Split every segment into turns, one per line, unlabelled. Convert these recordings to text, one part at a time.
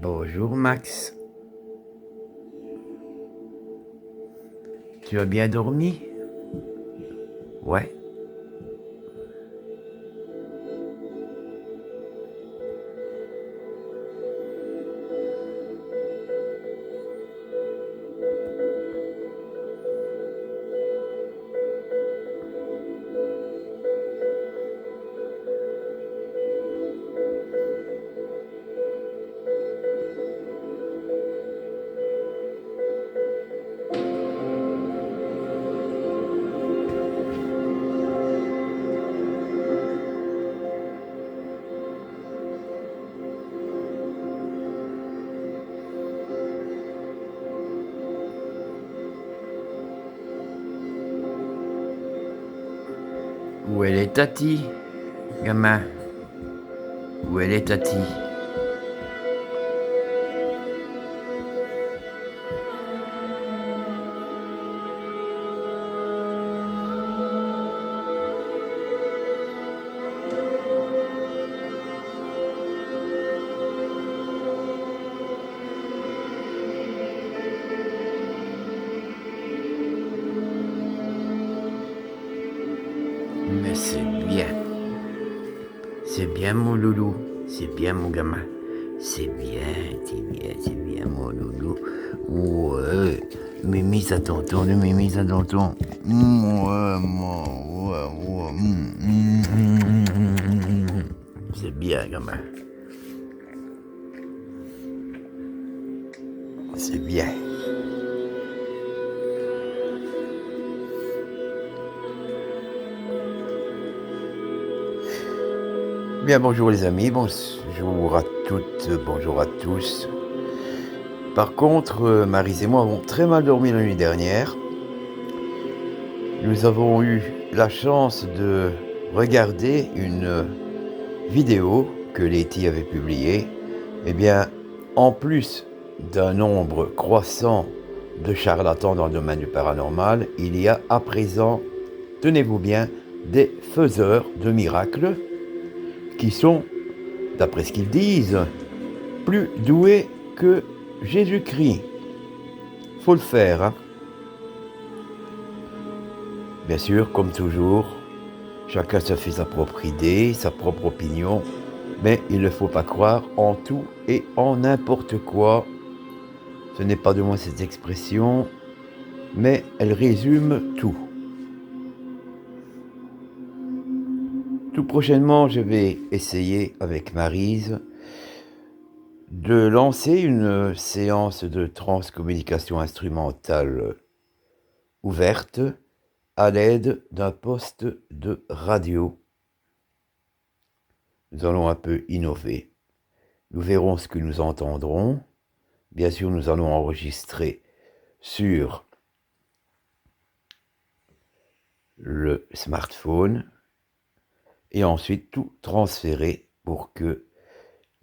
Bonjour Max. Tu as bien dormi? Ouais. Où elle est Tati, gamin? Où elle est Tati? Mais c'est bien. C'est bien mon loulou. C'est bien mon gamin. C'est bien mon loulou. Ouais. Mimi ça tonton, le Mimi ça tonton. Ouais. C'est bien gamin. C'est bien. Bien, bonjour les amis, bonjour à toutes, bonjour à tous. Par contre, Maryse et moi avons très mal dormi la nuit dernière. Nous avons eu la chance de regarder une vidéo que Letty avait publiée. Eh bien, en plus d'un nombre croissant de charlatans dans le domaine du paranormal, il y a à présent, tenez-vous bien, des faiseurs de miracles qui sont, d'après ce qu'ils disent, plus doués que Jésus-Christ. Faut le faire, hein. Bien sûr, comme toujours, chacun se fait sa propre idée, sa propre opinion, mais il ne faut pas croire en tout et en n'importe quoi. Ce n'est pas de moi cette expression, mais elle résume tout. Tout prochainement, je vais essayer avec Maryse de lancer une séance de transcommunication instrumentale ouverte à l'aide d'un poste de radio. Nous allons un peu innover. Nous verrons ce que nous entendrons. Bien sûr, nous allons enregistrer sur le smartphone et ensuite tout transférer pour que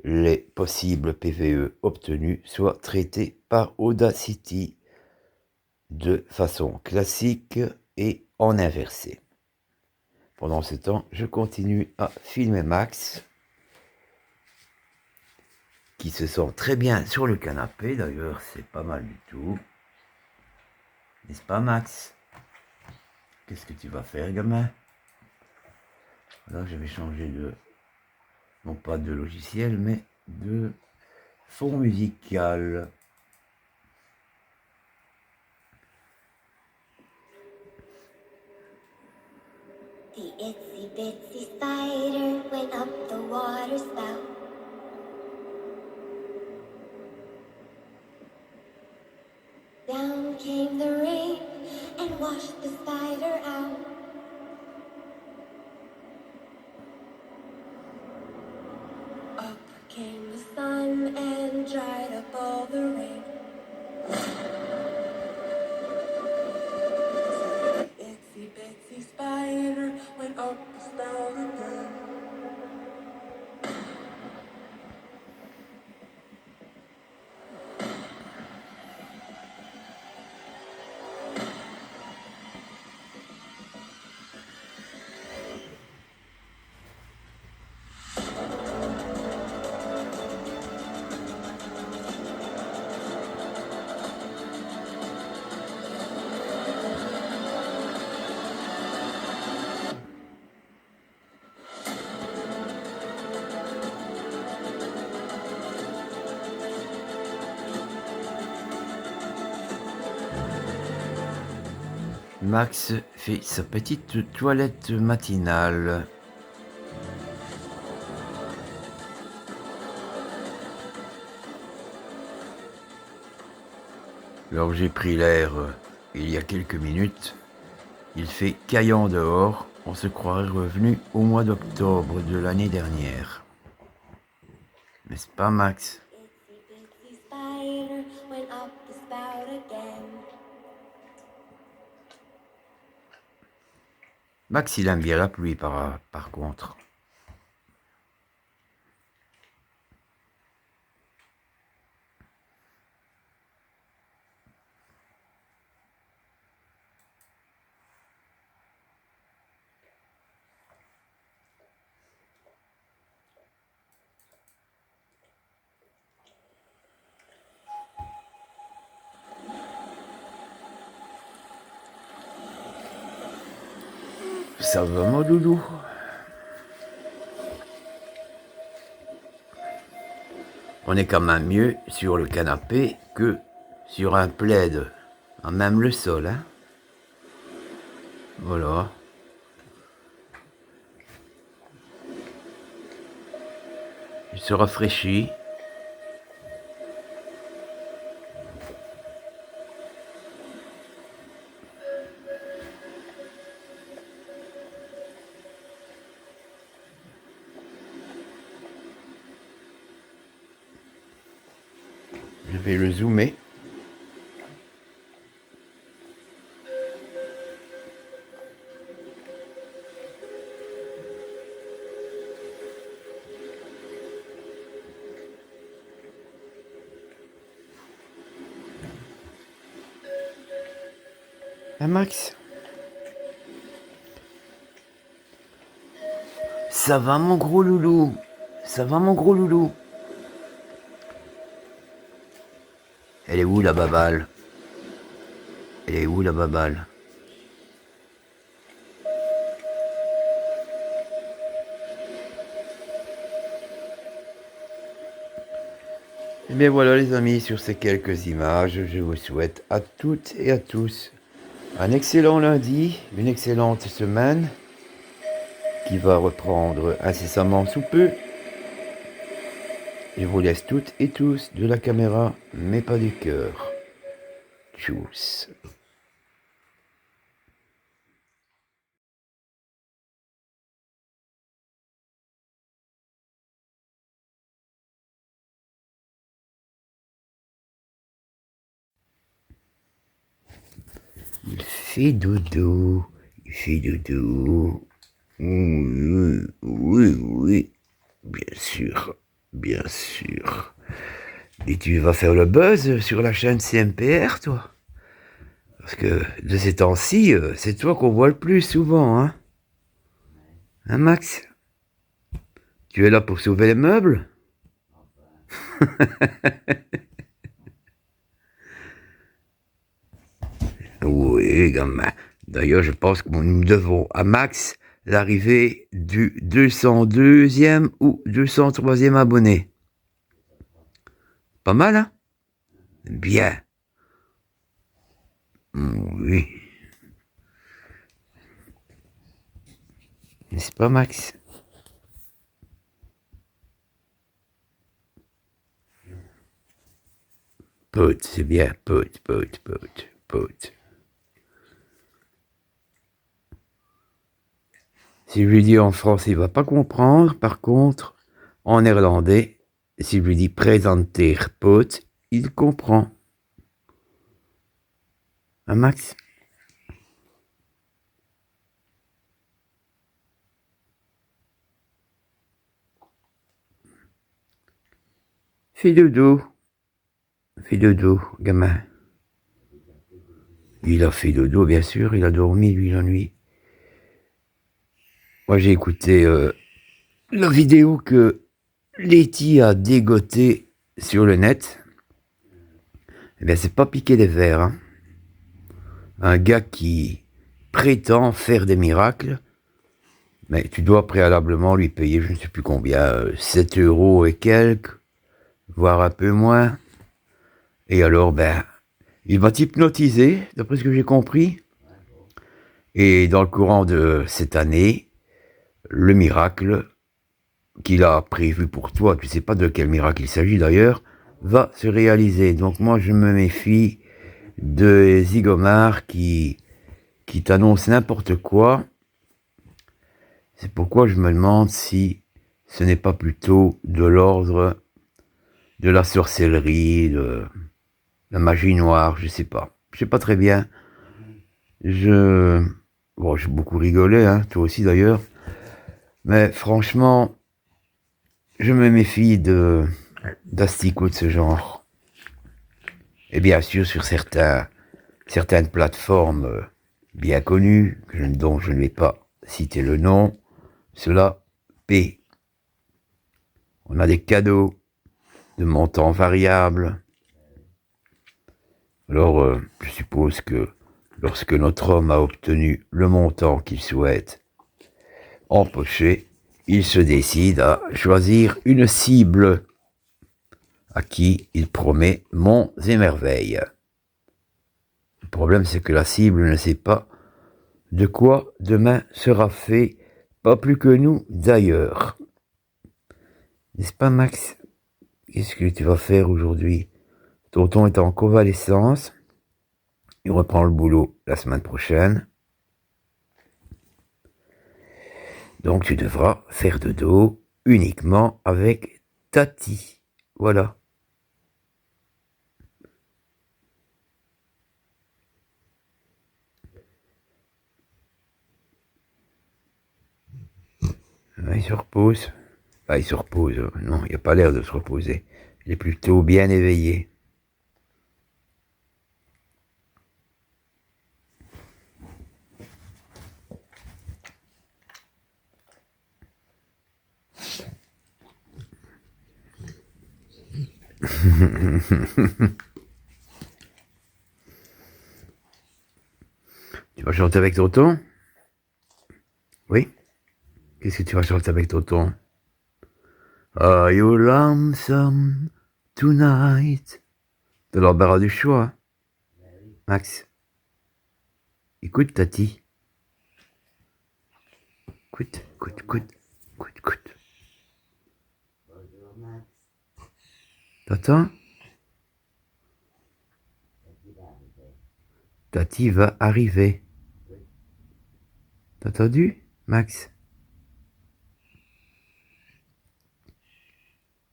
les possibles PVE obtenus soient traités par Audacity de façon classique et en inversé. Pendant ce temps, je continue à filmer Max, qui se sent très bien sur le canapé. D'ailleurs, c'est pas mal du tout. N'est-ce pas, Max? Qu'est-ce que tu vas faire, gamin? Là, je vais changer de... non pas de logiciel, mais de fond musical.
The itsy bitsy spider went up the water spout. Down came the rain and washed the spider out. Up came the sun and dried up all the rain. The itsy bitsy spider went up the spout again.
Max fait sa petite toilette matinale. Alors j'ai pris l'air il y a quelques minutes. Il fait caillant dehors. On se croirait revenu au mois d'octobre de l'année dernière. N'est-ce pas, Max?
Itsy bitsy spider went up the spout again.
Max, il aime bien la pluie par contre. Ça va, mon loulou? On est quand même mieux sur le canapé que sur un plaid, à même le sol, hein. Voilà. Il se rafraîchit. Je vais le zoomer. Hein, Max? Ça va, mon gros loulou? Ça va, mon gros loulou? Elle est où, la baballe? Elle est où, la baballe? Et bien voilà, les amis, sur ces quelques images, je vous souhaite à toutes et à tous un excellent lundi, une excellente semaine qui va reprendre incessamment sous peu. Je vous laisse toutes et tous de la caméra, mais pas du cœur. Tchuss. Il fait dodo, il fait dodo. Oui, oui, oui, bien sûr, bien sûr. Et tu vas faire le buzz sur la chaîne CMPR, toi? Parce que de ces temps-ci, c'est toi qu'on voit le plus souvent, hein? Hein, Max? Tu es là pour sauver les meubles? Oui, gamin. D'ailleurs, je pense que nous devons à Max l'arrivée du 202e ou 203e abonné. Pas mal, hein? Bien. Oui. N'est-ce pas, Max? Pote, c'est bien. Pote, pote, pote, pote. Si je lui dis en français, il va pas comprendre. Par contre, en néerlandais, si je lui dis présenter pote, il comprend. Hein, Max? Fais dodo. Fais dodo, gamin. Il a fait dodo, bien sûr. Il a dormi, lui, la nuit. Moi, j'ai écouté la vidéo que Letty a dégotée sur le net. Eh bien, c'est pas piqué des vers, hein. Un gars qui prétend faire des miracles, mais tu dois préalablement lui payer, je ne sais plus combien, 7 € et quelques, voire un peu moins. Et alors, ben, il va t'hypnotiser, d'après ce que j'ai compris. Et dans le courant de cette année, le miracle qu'il a prévu pour toi, tu ne sais pas de quel miracle il s'agit d'ailleurs, va se réaliser. Donc moi, je me méfie de zigomards qui t'annoncent n'importe quoi. C'est pourquoi je me demande si ce n'est pas plutôt de l'ordre de la sorcellerie, de la magie noire, je sais pas. Je sais pas très bien. Bon, j'ai beaucoup rigolé, hein, toi aussi d'ailleurs. Mais franchement, je me méfie d'asticots de ce genre. Et bien sûr, sur certaines plateformes bien connues, dont je ne vais pas citer le nom, cela paie. On a des cadeaux de montants variables. Alors, je suppose que lorsque notre homme a obtenu le montant qu'il souhaite empocher, il se décide à choisir une cible à qui il promet monts et merveilles. Le problème, c'est que la cible ne sait pas de quoi demain sera fait, pas plus que nous d'ailleurs. N'est-ce pas, Max? Qu'est-ce que tu vas faire aujourd'hui? Tonton est en convalescence. Il reprend le boulot la semaine prochaine. Donc tu devras faire dodo uniquement avec Tati. Voilà. Il se repose. Il se repose. Non, il n'a pas l'air de se reposer. Il est plutôt bien éveillé. Tu vas chanter avec tonton? Oui? Qu'est-ce que tu vas chanter avec tonton? Are you lonesome tonight? De l'embarras du choix. Max. Écoute, Tati. Écoute. T'entends? Tati va arriver. T'as entendu, Max?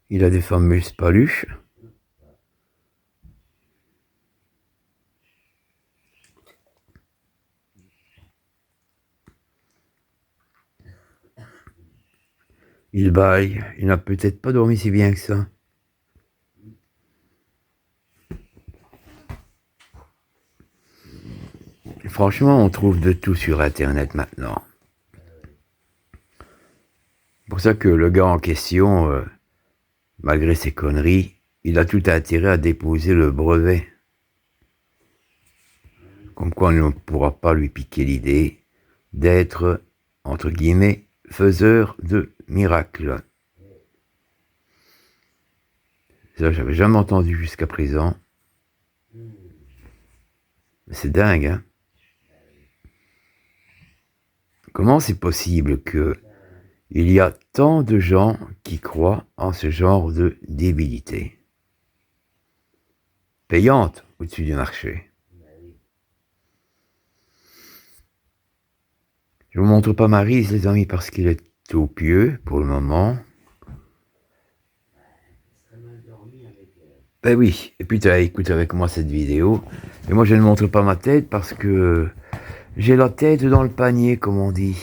Il a des fameuses paluches. Il baille. Il n'a peut-être pas dormi si bien que ça. Et franchement, on trouve de tout sur Internet maintenant. C'est pour ça que le gars en question, malgré ses conneries, il a tout intérêt à déposer le brevet. Comme quoi on ne pourra pas lui piquer l'idée d'être, entre guillemets, faiseur de miracles. Ça, j'avais jamais entendu jusqu'à présent. C'est dingue, hein? Comment c'est possible que il y a tant de gens qui croient en ce genre de débilité payante au-dessus du marché? Je vous montre pas Maryse, les amis, parce qu'il est au pieux pour le moment. Ben oui, et puis tu écoutes avec moi cette vidéo. Et moi je ne montre pas ma tête parce que j'ai la tête dans le panier, comme on dit.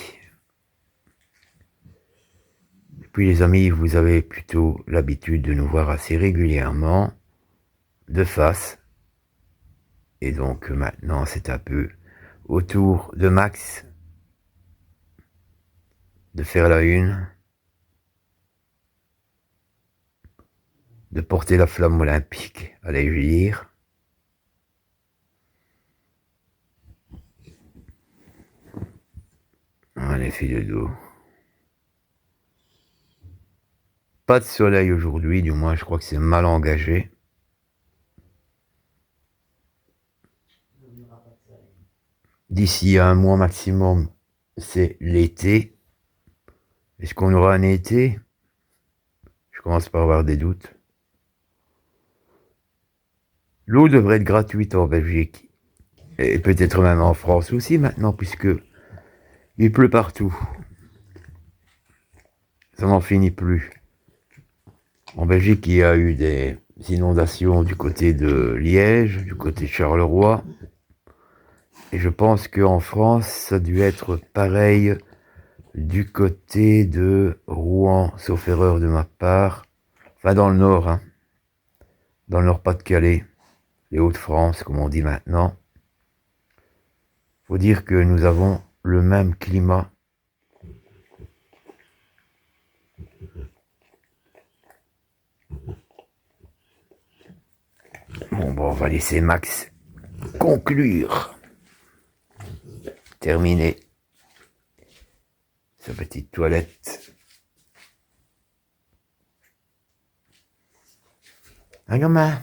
Et puis les amis, vous avez plutôt l'habitude de nous voir assez régulièrement, de face. Et donc maintenant c'est un peu au tour de Max de faire la une, de porter la flamme olympique, allez-je dire. Allez, fille de dos. Pas de soleil aujourd'hui, du moins je crois que c'est mal engagé. d'ici à un mois maximum, c'est l'été. Est-ce qu'on aura un été? Je commence par avoir des doutes. L'eau devrait être gratuite en Belgique. Et peut-être même en France aussi maintenant, puisque il pleut partout. Ça n'en finit plus. En Belgique, il y a eu des inondations du côté de Liège, du côté de Charleroi. Et je pense qu'en France, ça a dû être pareil du côté de Rouen, sauf erreur de ma part. Enfin, dans le nord, hein. Dans le Nord-Pas-de-Calais, les Hauts-de-France, comme on dit maintenant. Faut dire que nous avons le même climat. Bon, on va laisser Max conclure. Terminer sa petite toilette. Un gamin.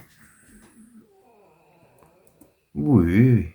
Oui.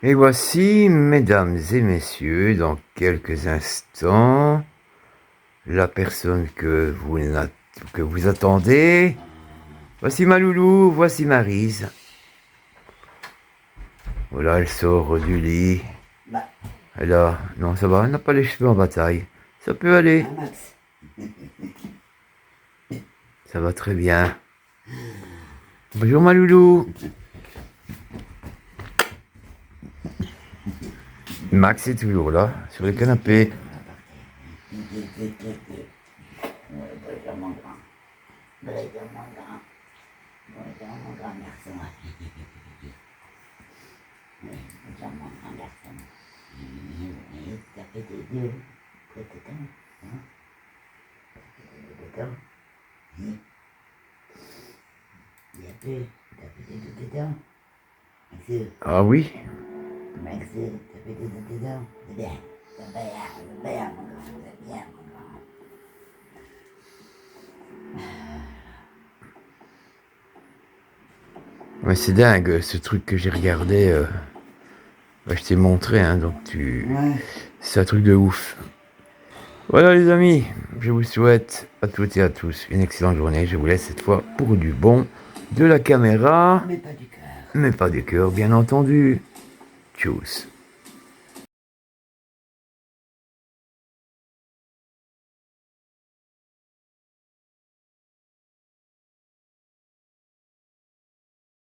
Et voici, mesdames et messieurs, dans quelques instants, la personne que vous attendez. Voici ma loulou, voici Maryse. Voilà, elle sort du lit. Elle a... Non, ça va, elle n'a pas les cheveux en bataille. Ça peut aller. Ça va très bien. Bonjour ma loulou. Max est toujours là, sur le canapé. Ah oui? Ouais, c'est dingue, ce truc que j'ai regardé. Bah, je t'ai montré, hein, donc tu... Ouais. C'est un truc de ouf. Voilà les amis, je vous souhaite à toutes et à tous une excellente journée. Je vous laisse cette fois pour du bon, de la caméra. Mais pas du cœur. Mais pas du cœur, bien entendu. Tchuss.